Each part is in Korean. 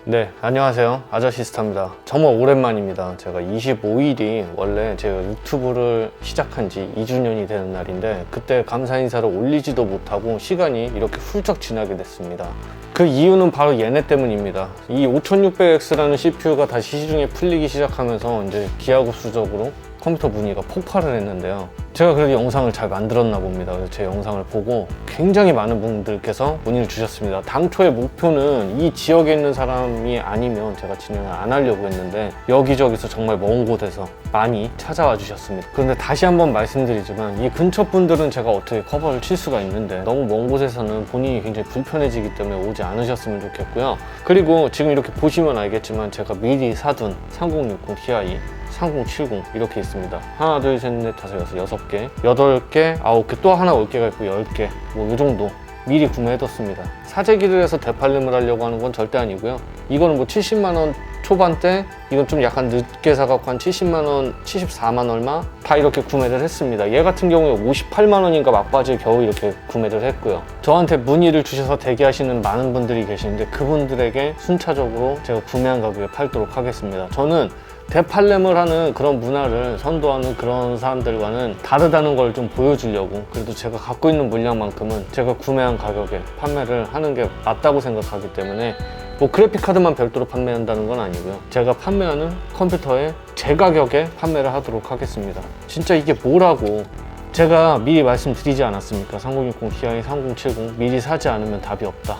네, 안녕하세요. 아저씨스타입니다. 정말 오랜만입니다. 제가 25일이 원래 제가 유튜브를 시작한 지 2주년이 되는 날인데 그때 감사 인사를 올리지도 못하고 시간이 이렇게 훌쩍 지나게 됐습니다. 그 이유는 바로 얘네 때문입니다. 이 5600X라는 CPU가 다시 시중에 풀리기 시작하면서 이제 기하급수적으로 컴퓨터 문의가 폭발을 했는데요. 제가 그래도 영상을 잘 만들었나 봅니다. 그래서 제 영상을 보고 굉장히 많은 분들께서 문의를 주셨습니다. 당초의 목표는 이 지역에 있는 사람이 아니면 제가 진행을 안 하려고 했는데 여기저기서 정말 먼 곳에서 많이 찾아와 주셨습니다. 그런데 다시 한번 말씀드리지만 이 근처 분들은 제가 어떻게 커버를 칠 수가 있는데 너무 먼 곳에서는 본인이 굉장히 불편해지기 때문에 오지 않으셨으면 좋겠고요. 그리고 지금 이렇게 보시면 알겠지만 제가 미리 사둔 3060 Ti 3070 이렇게 있습니다. 하나, 둘, 셋, 넷, 다섯, 여섯, 6개, 8개, 9개, 또 하나 올 개가 있고 10개, 뭐 이 정도 미리 구매해뒀습니다. 사재기를 해서 대팔림을 하려고 하는 건 절대 아니고요. 이거는 뭐 70만원 초반대, 이건 좀 약간 늦게 사갖고 한 70만원, 74만 얼마? 다 이렇게 구매를 했습니다. 얘 같은 경우에 58만원인가 막바지에 겨우 이렇게 구매를 했고요. 저한테 문의를 주셔서 대기하시는 많은 분들이 계시는데 그분들에게 순차적으로 제가 구매한 가격에 팔도록 하겠습니다. 저는 대팔렘을 하는 그런 문화를 선도하는 그런 사람들과는 다르다는 걸 좀 보여주려고, 그래도 제가 갖고 있는 물량만큼은 제가 구매한 가격에 판매를 하는 게 맞다고 생각하기 때문에 뭐 그래픽카드만 별도로 판매한다는 건 아니고요. 제가 판매하는 컴퓨터에 제 가격에 판매를 하도록 하겠습니다. 진짜 이게 뭐라고 제가 미리 말씀드리지 않았습니까? 3060 Ti, 3070 미리 사지 않으면 답이 없다.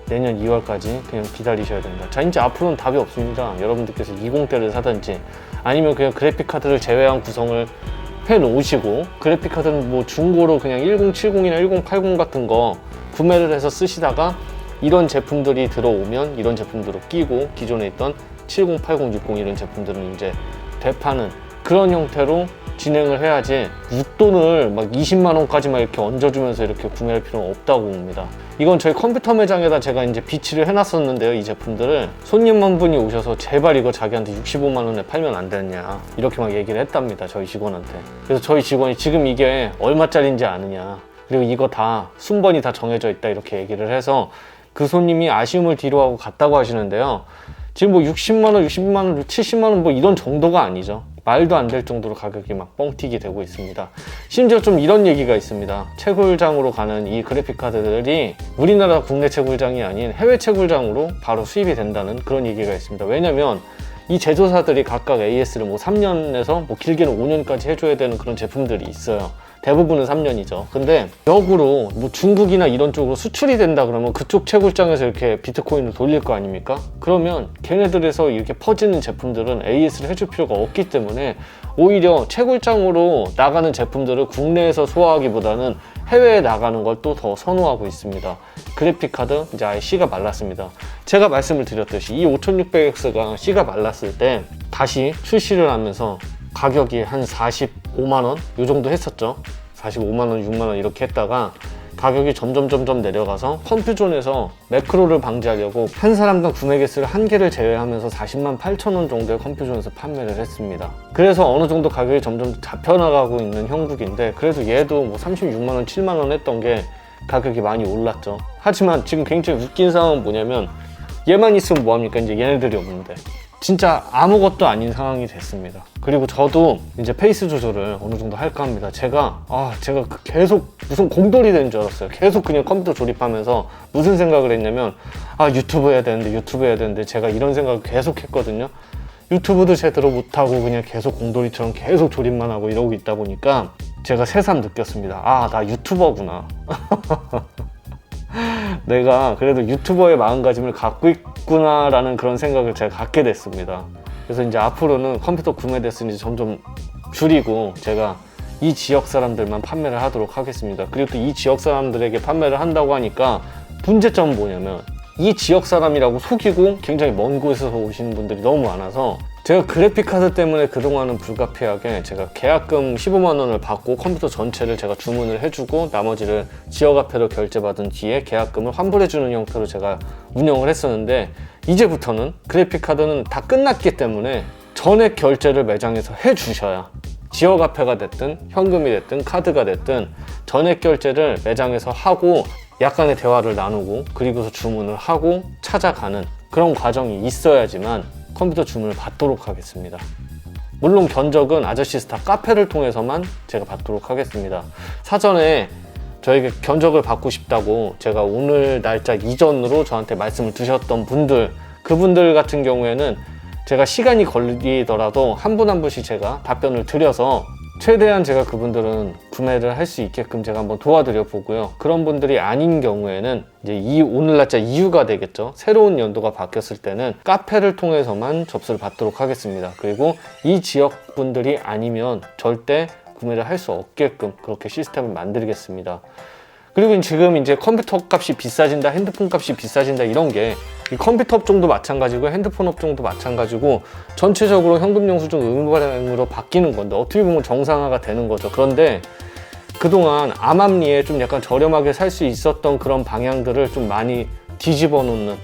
내년 2월까지 그냥 기다리셔야 된다. 자, 이제 앞으로는 답이 없습니다. 여러분들께서 20대를 사든지 아니면 그냥 그래픽카드를 제외한 구성을 해 놓으시고 그래픽카드는 뭐 중고로 그냥 1070이나 1080 같은 거 구매를 해서 쓰시다가 이런 제품들이 들어오면 이런 제품들을 끼고 기존에 있던 70, 80, 60 이런 제품들은 이제 대파는 그런 형태로 진행을 해야지 웃돈을 막 20만원까지만 이렇게 얹어주면서 이렇게 구매할 필요는 없다고 봅니다. 이건 저희 컴퓨터 매장에다 제가 이제 비치를 해놨었는데요. 이 제품들을 손님 한 분이 오셔서 제발 이거 자기한테 65만원에 팔면 안 되냐 이렇게 막 얘기를 했답니다. 저희 직원한테. 그래서 저희 직원이 지금 이게 얼마짜리인지 아느냐, 그리고 이거 다 순번이 다 정해져 있다 이렇게 얘기를 해서 그 손님이 아쉬움을 뒤로하고 갔다고 하시는데요. 지금 뭐 60만원, 60만원, 70만원 뭐 이런 정도가 아니죠. 말도 안 될 정도로 가격이 막 뻥튀기 되고 있습니다. 심지어 좀 이런 얘기가 있습니다. 채굴장으로 가는 이 그래픽카드들이 우리나라 국내 채굴장이 아닌 해외 채굴장으로 바로 수입이 된다는 그런 얘기가 있습니다. 왜냐면 이 제조사들이 각각 AS를 뭐 3년에서 뭐 길게는 5년까지 해줘야 되는 그런 제품들이 있어요. 대부분은 3년이죠. 근데 역으로 뭐 중국이나 이런 쪽으로 수출이 된다 그러면 그쪽 채굴장에서 이렇게 비트코인을 돌릴 거 아닙니까? 그러면 걔네들에서 이렇게 퍼지는 제품들은 AS를 해줄 필요가 없기 때문에 오히려 채굴장으로 나가는 제품들을 국내에서 소화하기보다는 해외에 나가는 걸 또 더 선호하고 있습니다. 그래픽카드 이제 아예 C가 말랐습니다. 제가 말씀을 드렸듯이 이 5600X가 C가 말랐을 때 다시 출시를 하면서 가격이 한 45만원 이 정도 했었죠. 45만원, 6만원 이렇게 했다가 가격이 점점 내려가서 컴퓨존에서 매크로를 방지하려고 한 사람당 구매 개수를 한 개를 제외하면서 40만 8천원 정도의 컴퓨존에서 판매를 했습니다. 그래서 어느 정도 가격이 점점 잡혀나가고 있는 형국인데 그래도 얘도 뭐 36만원, 7만원 했던 게 가격이 많이 올랐죠. 하지만 지금 굉장히 웃긴 상황은 뭐냐면 얘만 있으면 뭐합니까? 이제 얘네들이 없는데 진짜 아무것도 아닌 상황이 됐습니다. 그리고 저도 이제 페이스 조절을 어느 정도 할까 합니다. 제가 계속 무슨 곰돌이 되는 줄 알았어요. 계속 그냥 컴퓨터 조립하면서 무슨 생각을 했냐면 유튜브 해야 되는데 제가 이런 생각을 계속 했거든요. 유튜브도 제대로 못하고 그냥 계속 공돌이처럼 계속 조립만 하고 이러고 있다 보니까 제가 새삼 느꼈습니다. 나 유튜버구나. 내가 그래도 유튜버의 마음가짐을 갖고 있구나 라는 그런 생각을 제가 갖게 됐습니다. 그래서 이제 앞으로는 컴퓨터 구매 대수는 점점 줄이고 제가 이 지역 사람들만 판매를 하도록 하겠습니다. 그리고 또 이 지역 사람들에게 판매를 한다고 하니까 문제점은 뭐냐면 이 지역 사람이라고 속이고 굉장히 먼 곳에서 오시는 분들이 너무 많아서 제가 그래픽카드 때문에 그동안은 불가피하게 제가 계약금 15만원을 받고 컴퓨터 전체를 제가 주문을 해주고 나머지를 지역화폐로 결제받은 뒤에 계약금을 환불해주는 형태로 제가 운영을 했었는데 이제부터는 그래픽카드는 다 끝났기 때문에 전액 결제를 매장에서 해주셔야 지역화폐가 됐든 현금이 됐든 카드가 됐든 전액 결제를 매장에서 하고 약간의 대화를 나누고 그리고서 주문을 하고 찾아가는 그런 과정이 있어야지만 컴퓨터 주문을 받도록 하겠습니다. 물론 견적은 아저씨스타 카페를 통해서만 제가 받도록 하겠습니다. 사전에 저에게 견적을 받고 싶다고 제가 오늘 날짜 이전으로 저한테 말씀을 주셨던 분들, 그분들 같은 경우에는 제가 시간이 걸리더라도 한 분 한 분씩 제가 답변을 드려서 최대한 제가 그분들은 구매를 할 수 있게끔 제가 한번 도와드려 보고요. 그런 분들이 아닌 경우에는 이제 오늘 날짜 이유가 되겠죠. 새로운 연도가 바뀌었을 때는 카페를 통해서만 접수를 받도록 하겠습니다. 그리고 이 지역 분들이 아니면 절대 구매를 할 수 없게끔 그렇게 시스템을 만들겠습니다. 그리고 지금 이제 컴퓨터 값이 비싸진다, 핸드폰 값이 비싸진다 이런 게 이 컴퓨터 업종도 마찬가지고 핸드폰 업종도 마찬가지고 전체적으로 현금 영수증 의무발행으로 바뀌는 건데 어떻게 보면 정상화가 되는 거죠. 그런데 그동안 암암리에 좀 약간 저렴하게 살 수 있었던 그런 방향들을 좀 많이 뒤집어 놓는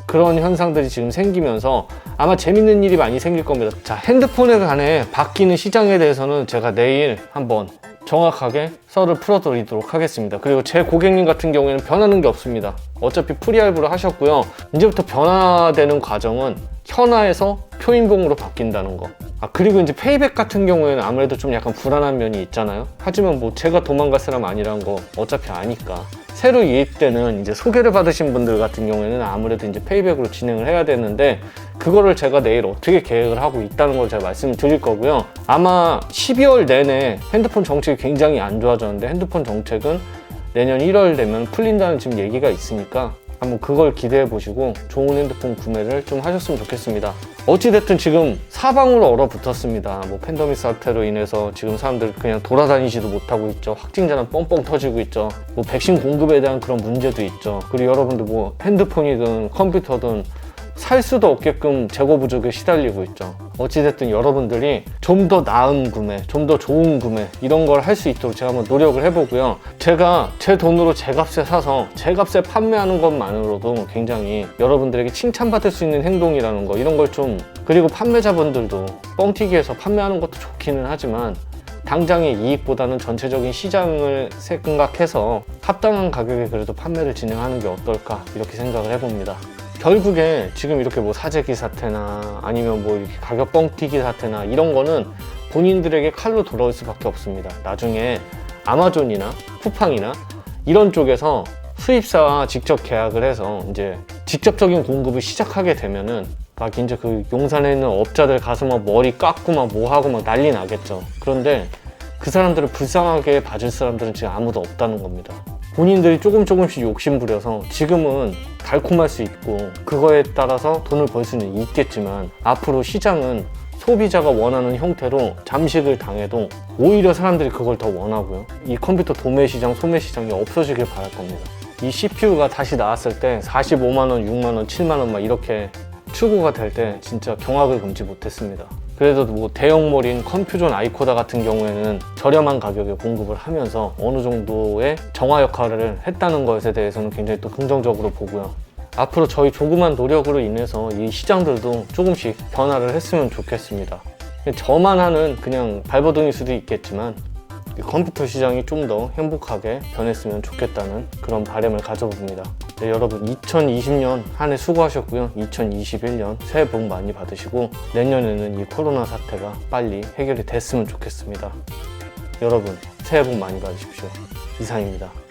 그런 현상들이 지금 생기면서 아마 재밌는 일이 많이 생길 겁니다. 자, 핸드폰에 관해 바뀌는 시장에 대해서는 제가 내일 한번 정확하게 썰을 풀어드리도록 하겠습니다. 그리고 제 고객님 같은 경우에는 변하는 게 없습니다. 어차피 프리할부를 하셨고요. 이제부터 변화되는 과정은 현화에서 표인봉으로 바뀐다는 거. 그리고 이제 페이백 같은 경우에는 아무래도 좀 약간 불안한 면이 있잖아요. 하지만 뭐 제가 도망갈 사람 아니란 거 어차피 아니까. 새로 유입되는 이제 소개를 받으신 분들 같은 경우에는 아무래도 이제 페이백으로 진행을 해야 되는데 그거를 제가 내일 어떻게 계획을 하고 있다는 걸 제가 말씀을 드릴 거고요. 아마 12월 내내 핸드폰 정책이 굉장히 안 좋아졌는데 핸드폰 정책은 내년 1월 되면 풀린다는 지금 얘기가 있으니까 한번 그걸 기대해 보시고 좋은 핸드폰 구매를 좀 하셨으면 좋겠습니다. 어찌됐든 지금 사방으로 얼어붙었습니다. 뭐 팬데믹 사태로 인해서 지금 사람들 그냥 돌아다니지도 못하고 있죠. 확진자는 뻥뻥 터지고 있죠. 뭐 백신 공급에 대한 그런 문제도 있죠. 그리고 여러분들 뭐 핸드폰이든 컴퓨터든 살 수도 없게끔 재고 부족에 시달리고 있죠. 어찌됐든 여러분들이 좀 더 나은 구매, 좀 더 좋은 구매 이런 걸 할 수 있도록 제가 한번 노력을 해보고요. 제가 제 돈으로 제 값에 사서 제 값에 판매하는 것만으로도 굉장히 여러분들에게 칭찬받을 수 있는 행동이라는 거 이런 걸 좀 그리고 판매자분들도 뻥튀기해서 판매하는 것도 좋기는 하지만 당장의 이익보다는 전체적인 시장을 생각해서 합당한 가격에 그래도 판매를 진행하는 게 어떨까 이렇게 생각을 해봅니다. 결국에 지금 이렇게 뭐 사재기 사태나 아니면 뭐 이렇게 가격 뻥튀기 사태나 이런 거는 본인들에게 칼로 돌아올 수밖에 없습니다. 나중에 아마존이나 쿠팡이나 이런 쪽에서 수입사와 직접 계약을 해서 이제 직접적인 공급을 시작하게 되면은 막 이제 그 용산에 있는 업자들 가서 막 머리 깎고 막 뭐 하고 막 난리 나겠죠. 그런데 그 사람들을 불쌍하게 봐줄 사람들은 지금 아무도 없다는 겁니다. 본인들이 조금씩 욕심 부려서 지금은 달콤할 수 있고 그거에 따라서 돈을 벌 수는 있겠지만 앞으로 시장은 소비자가 원하는 형태로 잠식을 당해도 오히려 사람들이 그걸 더 원하고요. 이 컴퓨터 도매 시장, 소매 시장이 없어지길 바랄 겁니다. 이 CPU가 다시 나왔을 때 45만 원, 6만 원, 7만 원 막 이렇게 추구가 될 때 진짜 경악을 금치 못했습니다. 그래도 뭐 대형몰인 컴퓨전 아이코다 같은 경우에는 저렴한 가격에 공급을 하면서 어느 정도의 정화 역할을 했다는 것에 대해서는 굉장히 또 긍정적으로 보고요. 앞으로 저희 조그만 노력으로 인해서 이 시장들도 조금씩 변화를 했으면 좋겠습니다. 저만 하는 그냥 발버둥일 수도 있겠지만 컴퓨터 시장이 좀 더 행복하게 변했으면 좋겠다는 그런 바람을 가져봅니다. 네, 여러분 2020년 한 해 수고하셨고요. 2021년 새해 복 많이 받으시고 내년에는 이 코로나 사태가 빨리 해결이 됐으면 좋겠습니다. 여러분 새해 복 많이 받으십시오. 이상입니다.